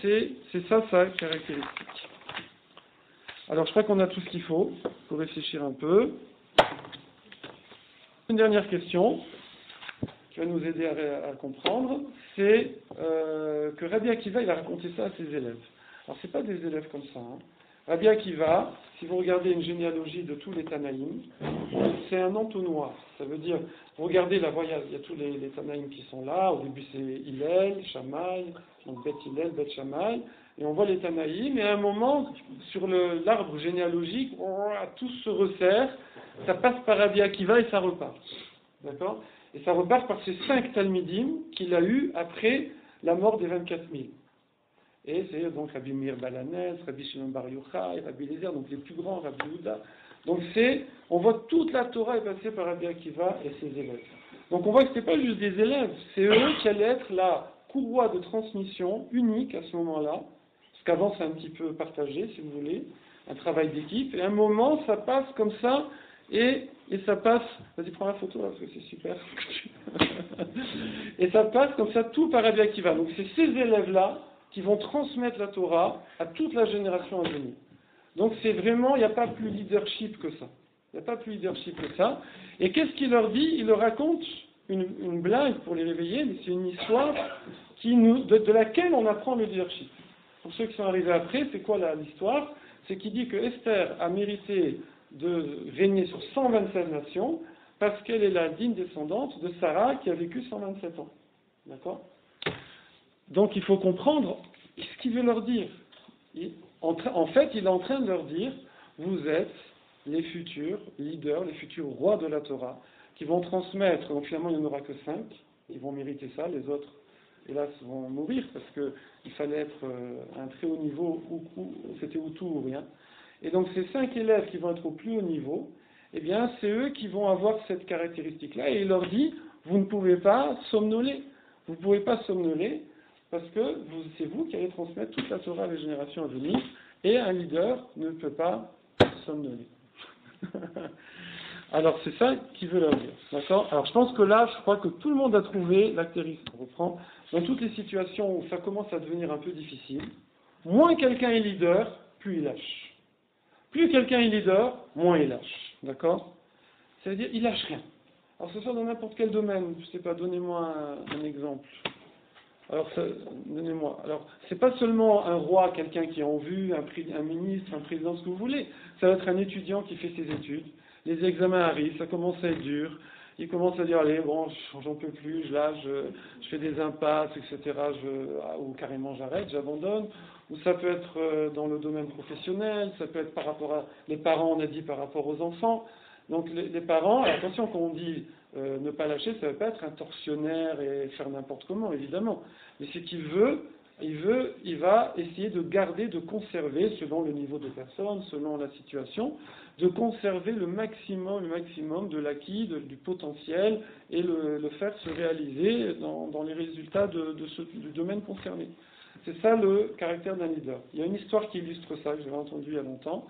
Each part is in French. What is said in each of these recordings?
c'est ça sa caractéristique. Alors je crois qu'on a tout ce qu'il faut pour réfléchir un peu. Une dernière question qui va nous aider à comprendre, c'est que Rabbi Akiva, il a raconté ça à ses élèves. Alors c'est pas des élèves comme ça. Rabbi Akiva, si vous regardez une généalogie de tous les Tanaïm, c'est un entonnoir. Ça veut dire, vous regardez là, il y a tous les Tanaïm qui sont là. Au début c'est Hillel, Shammai, donc Beth Hillel, Beth Shammai, et on voit les Tanaïm. Et à un moment, sur l'arbre généalogique, tout se resserre. Ça passe par Rabbi Akiva et ça repart. D'accord ? Et ça repart par ces 5 Talmidim qu'il a eu après la mort des 24 000. Et c'est donc Rabbi Meir Balanès, Rabbi Shimon Bar Yochai, Rabbi Eliezer, donc les plus grands, Rabbi Yehuda. Donc on voit toute la Torah est passée par Rabbi Akiva et ses élèves. Donc on voit que ce n'est pas juste des élèves, c'est eux qui allaient être la courroie de transmission unique à ce moment-là, parce qu'avant c'est un petit peu partagé, si vous voulez, un travail d'équipe, et à un moment ça passe comme ça, et ça passe, vas-y prends la photo là, parce que c'est super, et ça passe comme ça tout par Rabbi Akiva. Donc c'est ces élèves-là qui vont transmettre la Torah à toute la génération à venir. Donc c'est vraiment, il n'y a pas plus leadership que ça. Il n'y a pas plus leadership que ça. Et qu'est-ce qu'il leur dit? Il leur raconte une blague pour les réveiller, mais c'est une histoire de laquelle on apprend le leadership. Pour ceux qui sont arrivés après, c'est quoi l'histoire? C'est qu'il dit que Esther a mérité de régner sur 127 nations parce qu'elle est la digne descendante de Sarah qui a vécu 127 ans. D'accord? Donc il faut comprendre ce qu'il veut leur dire. En fait, il est en train de leur dire, vous êtes les futurs leaders, les futurs rois de la Torah, qui vont transmettre, donc finalement il n'y en aura que 5, ils vont mériter ça, les autres, hélas, vont mourir, parce qu'il fallait être à un très haut niveau, ou c'était ou tout ou rien. Et donc ces 5 élèves qui vont être au plus haut niveau, eh bien c'est eux qui vont avoir cette caractéristique-là, et il leur dit, vous ne pouvez pas somnoler, vous ne pouvez pas somnoler, parce que c'est vous qui allez transmettre toute la Torah à les générations à venir, et un leader ne peut pas somnoler. Alors c'est ça qu'il veut leur dire. D'accord? Alors je pense que là, je crois que tout le monde a trouvé la caractéristique. On reprend. Dans toutes les situations où ça commence à devenir un peu difficile, moins quelqu'un est leader, plus il lâche. Plus quelqu'un est leader, moins il lâche. D'accord? C'est-à-dire, il lâche rien. Alors ce soit dans n'importe quel domaine, je ne sais pas, donnez-moi un exemple. Alors, donnez-moi. Alors, c'est pas seulement un roi, quelqu'un qui est en vue, un ministre, un président, ce que vous voulez. Ça va être un étudiant qui fait ses études. Les examens arrivent, ça commence à être dur. Il commence à dire, allez, bon, j'en peux plus, je lâche, je fais des impasses, etc. Ou carrément j'arrête, j'abandonne. Ou ça peut être dans le domaine professionnel, ça peut être par rapport à les parents, on a dit par rapport aux enfants. Donc les parents, attention, quand on dit ne pas lâcher, ça ne veut pas être un tortionnaire et faire n'importe comment, évidemment. Mais c'est qu'il il va essayer de garder, de conserver, selon le niveau de personne, selon la situation, de conserver le maximum de l'acquis, du potentiel, et le faire se réaliser dans les résultats du domaine concerné. C'est ça le caractère d'un leader. Il y a une histoire qui illustre ça, que j'avais entendue il y a longtemps,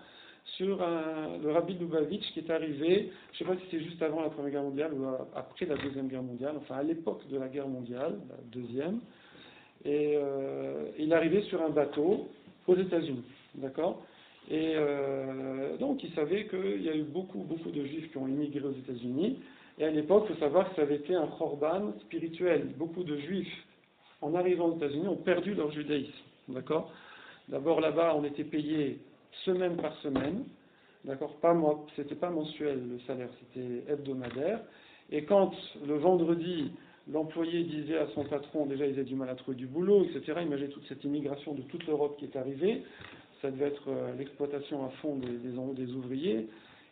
sur le Rabbi Lubavitch qui est arrivé, je ne sais pas si c'est juste avant la Première Guerre mondiale ou après la Deuxième Guerre mondiale, enfin à l'époque de la guerre mondiale, la deuxième, et il est arrivé sur un bateau aux États-Unis, d'accord? Et donc il savait qu'il y a eu beaucoup de Juifs qui ont immigré aux États-Unis, et à l'époque, il faut savoir que ça avait été un korban spirituel. Beaucoup de Juifs, en arrivant aux États-Unis, ont perdu leur judaïsme, d'accord? D'abord là-bas, on était payé semaine par semaine, d'accord, c'était pas mensuel le salaire, c'était hebdomadaire, et quand le vendredi, l'employé disait à son patron, déjà ils avaient du mal à trouver du boulot, etc., imaginez toute cette immigration de toute l'Europe qui est arrivée, ça devait être l'exploitation à fond des ouvriers,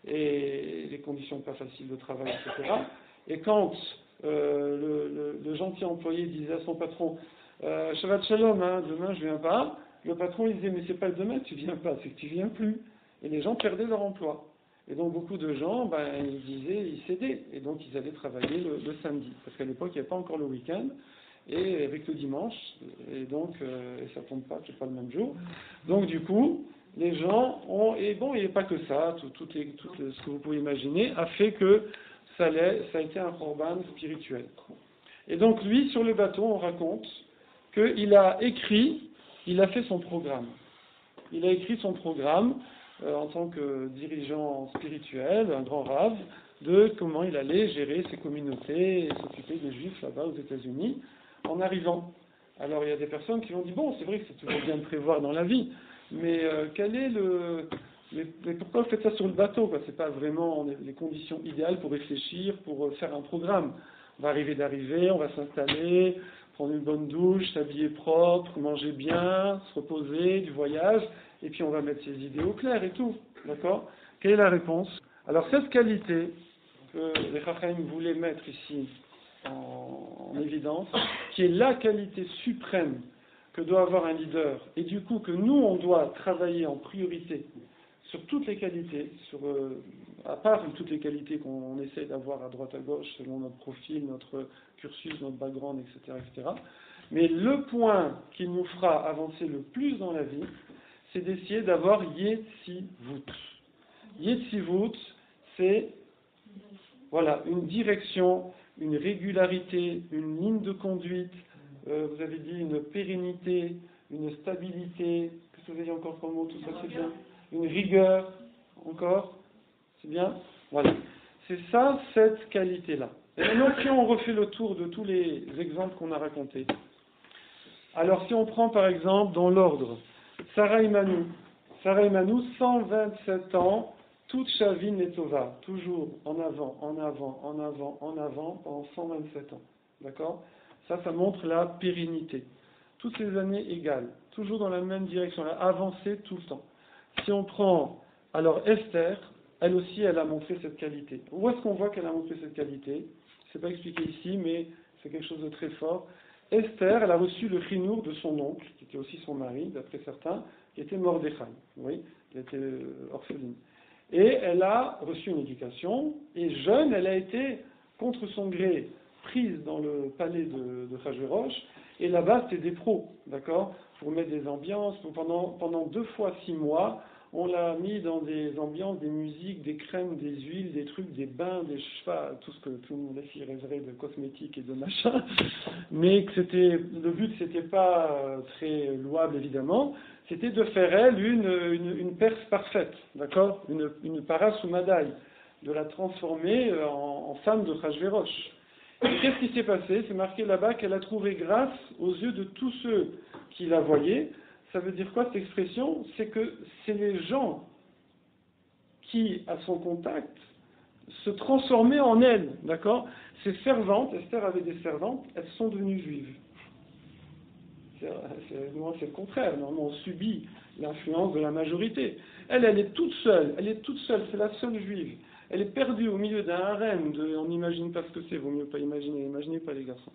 et les conditions pas faciles de travail, etc., et quand le gentil employé disait à son patron, Shabbat Shalom, hein, demain je viens pas, le patron il disait, mais c'est pas le demain que tu viens pas, c'est que tu viens plus. Et les gens perdaient leur emploi. Et donc beaucoup de gens, ils cédaient. Et donc ils allaient travailler le samedi. Parce qu'à l'époque, il n'y avait pas encore le week-end. Et avec le dimanche, et donc, et ça tombe pas, c'est pas le même jour. Donc du coup, les gens ont, et bon, il n'y a pas que ça, ce que vous pouvez imaginer, a fait que ça a été un korban spirituel. Et donc lui, sur le bateau, on raconte qu'il a écrit il a fait son programme. Il a écrit son programme en tant que dirigeant spirituel, un grand rave, de comment il allait gérer ses communautés et s'occuper des juifs là-bas aux États-Unis en arrivant. Alors il y a des personnes qui vont dire, bon, c'est vrai que c'est toujours bien de prévoir dans la vie, mais quel est le... Mais pourquoi vous faites ça sur le bateau? C'est pas vraiment les conditions idéales pour réfléchir, pour faire un programme. On va d'arriver, on va s'installer, prendre une bonne douche, s'habiller propre, manger bien, se reposer, du voyage, et puis on va mettre ses idées au clair et tout. D'accord? Quelle est la réponse? Alors cette qualité que les Chachamim voulaient mettre ici en évidence, qui est la qualité suprême que doit avoir un leader, et du coup que nous on doit travailler en priorité sur toutes les qualités, à part toutes les qualités qu'on essaie d'avoir à droite à gauche selon notre profil, notre cursus, notre background, etc., etc. Mais le point qui nous fera avancer le plus dans la vie, c'est d'essayer d'avoir Yetzivut. Yetzivut, c'est voilà, une direction, une régularité, une ligne de conduite, vous avez dit une pérennité, une stabilité, qu'est-ce que vous avez dit encore comme mot, tout ça c'est bien? Une rigueur, encore, c'est bien? Voilà. C'est ça, cette qualité-là. Et maintenant, si on refait le tour de tous les exemples qu'on a racontés, alors si on prend par exemple dans l'ordre, Sarah Imanou, 127 ans, toute Shavin et Tova, toujours en avant, en avant, en avant, en avant, pendant 127 ans. D'accord? Ça montre la pérennité. Toutes ces années égales, toujours dans la même direction, elle a avancé tout le temps. Si on prend, alors Esther, elle aussi, elle a montré cette qualité. Où est-ce qu'on voit qu'elle a montré cette qualité? C'est pas expliqué ici, mais c'est quelque chose de très fort. Esther, elle a reçu le chinour de son oncle, qui était aussi son mari, d'après certains, qui était Mordechai. Oui, il était orpheline. Et elle a reçu une éducation, et jeune, elle a été, contre son gré, prise dans le palais de Hachvérosh, et là-bas, c'était des pros, d'accord? Pour mettre des ambiances, pendant 2 fois 6 mois, on l'a mis dans des ambiances, des musiques, des crèmes, des huiles, des trucs, des bains, des cheveux, tout ce que tout le monde les filles rêveraient de cosmétiques et de machin. Mais que le but, c'était pas très louable évidemment, c'était de faire elle une Perse parfaite, d'accord, une para sous médaille, de la transformer en femme de Hachvérosh. Et qu'est-ce qui s'est passé? C'est marqué là-bas qu'elle a trouvé grâce aux yeux de tous ceux qui la voyaient. Ça veut dire quoi cette expression? C'est que c'est les gens qui, à son contact, se transformaient en elle, d'accord? Ses servantes, Esther avait des servantes, elles sont devenues juives. C'est le contraire, normalement on subit l'influence de la majorité. Elle est toute seule, c'est la seule juive. Elle est perdue au milieu d'un harem, on n'imagine pas ce que c'est, vaut mieux pas imaginer, imaginez pas les garçons.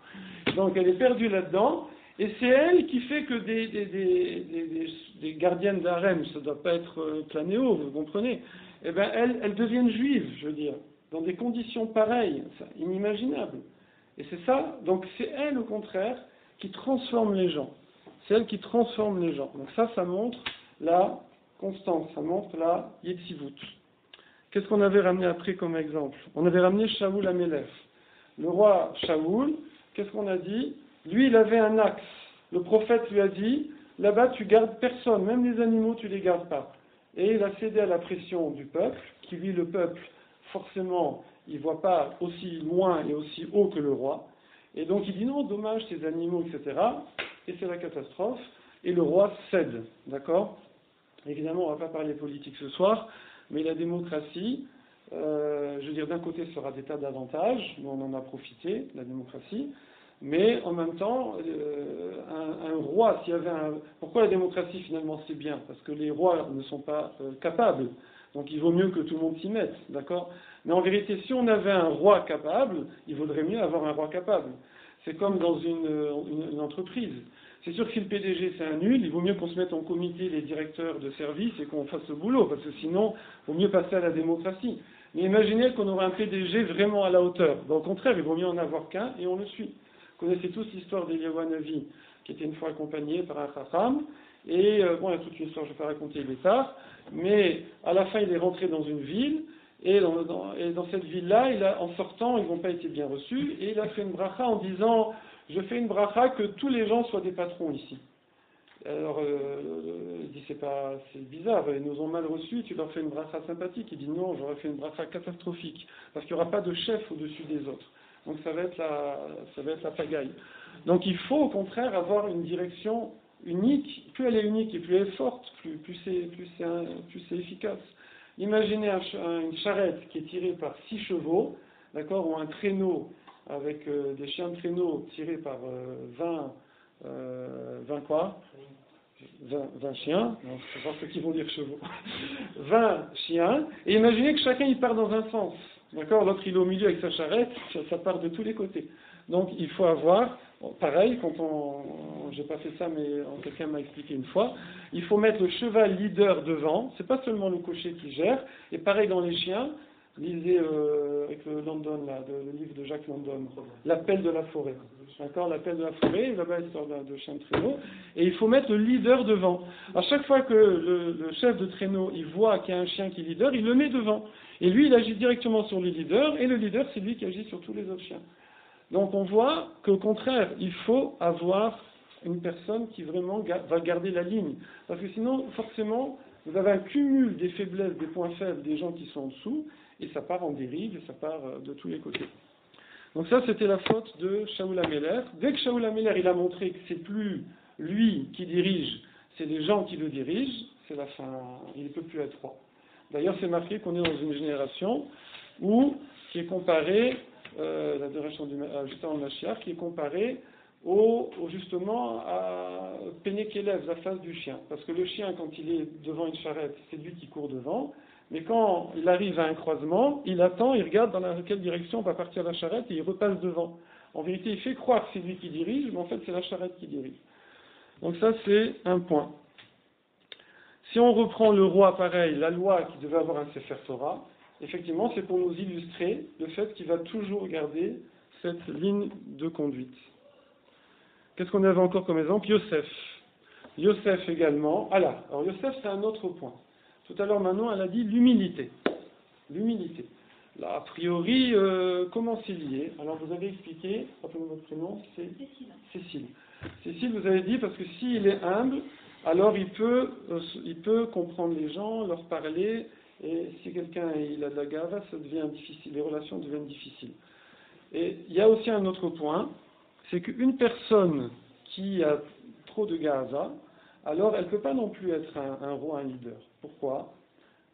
Donc elle est perdue là-dedans, et c'est elle qui fait que des gardiennes d'harem, ça ne doit pas être planéo, vous comprenez, eh bien elles deviennent juives, je veux dire, dans des conditions pareilles, inimaginables. Et c'est ça, donc c'est elle au contraire qui transforme les gens. C'est elle qui transforme les gens. Donc ça montre la constance, ça montre la Yetzivut. Qu'est-ce qu'on avait ramené après comme exemple? On avait ramené Shaoul Amelech. Le roi Shaoul, qu'est-ce qu'on a dit? Lui, il avait un axe. Le prophète lui a dit, là-bas, tu gardes personne, même les animaux, tu les gardes pas. Et il a cédé à la pression du peuple, qui lui, le peuple, forcément, il ne voit pas aussi loin et aussi haut que le roi. Et donc il dit non, dommage, ces animaux, etc. Et c'est la catastrophe. Et le roi cède, d'accord? Évidemment, on ne va pas parler politique ce soir, mais la démocratie, je veux dire, d'un côté, ça aura des tas d'avantages, mais on en a profité, la démocratie, mais en même temps, un roi, s'il y avait un... Pourquoi la démocratie, finalement, c'est bien? Parce que les rois ne sont pas capables, donc il vaut mieux que tout le monde s'y mette, d'accord? Mais en vérité, si on avait un roi capable, il vaudrait mieux avoir un roi capable. C'est comme dans une entreprise. C'est sûr que si le PDG c'est un nul, il vaut mieux qu'on se mette en comité les directeurs de service et qu'on fasse le boulot, parce que sinon, il vaut mieux passer à la démocratie. Mais imaginez qu'on aurait un PDG vraiment à la hauteur. Ben, au contraire, il vaut mieux en avoir qu'un et on le suit. Vous connaissez tous l'histoire d'Eliyahu Hanavi, qui était une fois accompagné par un chacham. Et bon, il y a toute une histoire, je ne vais pas raconter les tard, mais à la fin, il est rentré dans une ville. Et dans cette ville-là, en sortant, ils n'ont pas été bien reçus, et il a fait une bracha en disant « Je fais une bracha que tous les gens soient des patrons ici ». Alors, il dit, c'est bizarre, ils nous ont mal reçus, tu leur fais une bracha sympathique. Il dit, non, j'aurais fait une bracha catastrophique, parce qu'il n'y aura pas de chef au-dessus des autres. Donc ça va être la pagaille. Donc il faut au contraire avoir une direction unique. Plus elle est unique et plus elle est forte, plus c'est efficace. Imaginez une charrette qui est tirée par 6 chevaux, d'accord, ou un traîneau avec des chiens de traîneau tirés par 20 chiens, non, je sais pas ce qu'ils vont dire chevaux, 20 chiens, et imaginez que chacun il part dans un sens, d'accord, l'autre il est au milieu avec sa charrette, ça part de tous les côtés. Donc il faut avoir, pareil, j'ai pas fait ça mais quelqu'un m'a expliqué une fois, il faut mettre le cheval leader devant, c'est pas seulement le cocher qui gère, et pareil dans les chiens, lisez avec le Landon, là, le livre de Jacques Landon, L'appel de la forêt. D'accord, l'appel de la forêt, là-bas l'histoire de chien de traîneau, et il faut mettre le leader devant. À chaque fois que le chef de traîneau il voit qu'il y a un chien qui est leader, il le met devant. Et lui, il agit directement sur le leader, et le leader, c'est lui qui agit sur tous les autres chiens. Donc on voit qu'au contraire, il faut avoir une personne qui vraiment va garder la ligne. Parce que sinon, forcément, vous avez un cumul des faiblesses, des points faibles des gens qui sont en dessous, et ça part en dérive, et ça part de tous les côtés. Donc ça, c'était la faute de Shaoul HaMelech. Dès que Shaoul HaMelech il a montré que c'est plus lui qui dirige, c'est les gens qui le dirigent, c'est la fin, il ne peut plus être roi. D'ailleurs, c'est marqué qu'on est dans une génération qui est comparée, la direction juste avant le Mashiach, qui est comparée justement à Pene Kelev, la face du chien. Parce que le chien, quand il est devant une charrette, c'est lui qui court devant. Mais quand il arrive à un croisement, il attend, il regarde dans quelle direction va partir la charrette et il repasse devant. En vérité, il fait croire que c'est lui qui dirige, mais en fait, c'est la charrette qui dirige. Donc ça, c'est un point. Si on reprend le roi, pareil, la loi qui devait avoir un Sefer Torah, effectivement, c'est pour nous illustrer le fait qu'il va toujours garder cette ligne de conduite. Qu'est-ce qu'on avait encore comme exemple? Yosef. Yosef également. Alors Yosef, c'est un autre point. Tout à l'heure, Manon, elle a dit l'humilité. L'humilité. Là, a priori, comment c'est lié? Alors, vous avez expliqué, rappelez-moi votre prénom, c'est Cécile. Cécile, vous avez dit, parce que s'il est humble, alors il peut comprendre les gens, leur parler, et si quelqu'un il a de la gava, ça devient difficile, les relations deviennent difficiles. Et il y a aussi un autre point, c'est qu'une personne qui a trop de gava, alors elle ne peut pas non plus être un roi, un leader. Pourquoi?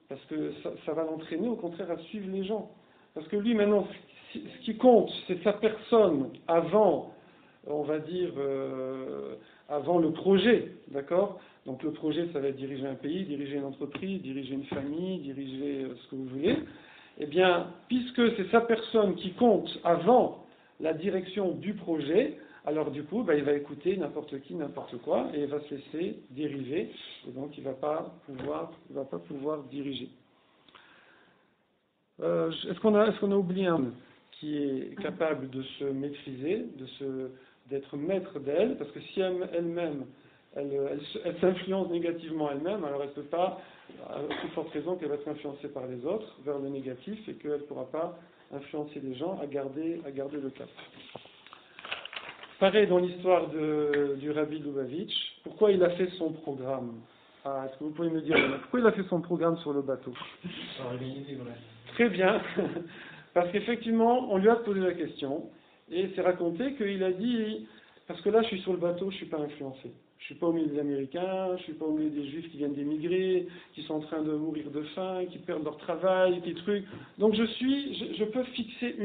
Parce que ça va l'entraîner au contraire à suivre les gens. Parce que lui maintenant, ce qui compte, c'est sa personne avant, on va dire, avant le projet, d'accord? Donc le projet, ça va être diriger un pays, diriger une entreprise, diriger une famille, diriger ce que vous voulez. Eh bien, puisque c'est sa personne qui compte avant la direction du projet, alors du coup, il va écouter n'importe qui, n'importe quoi, et il va se laisser dériver, et donc il ne va pas pouvoir diriger. Est-ce qu'on a oublié un qui est capable de se maîtriser, d'être maître d'elle, parce que si elle-même, elle s'influence négativement elle-même, alors elle ne peut pas, à plus forte raison qu'elle va être influencée par les autres vers le négatif, et qu'elle ne pourra pas influencer les gens à garder le cap. Pareil dans l'histoire du Rabbi Lubavitch, pourquoi il a fait son programme? Est-ce que vous pouvez me dire pourquoi il a fait son programme sur le bateau? Très bien, parce qu'effectivement, on lui a posé la question, et c'est raconté qu'il a dit, parce que là je suis sur le bateau, je ne suis pas influencé. Je ne suis pas au milieu des Américains, je ne suis pas au milieu des Juifs qui viennent d'émigrer, qui sont en train de mourir de faim, qui perdent leur travail, des trucs. Donc je peux fixer une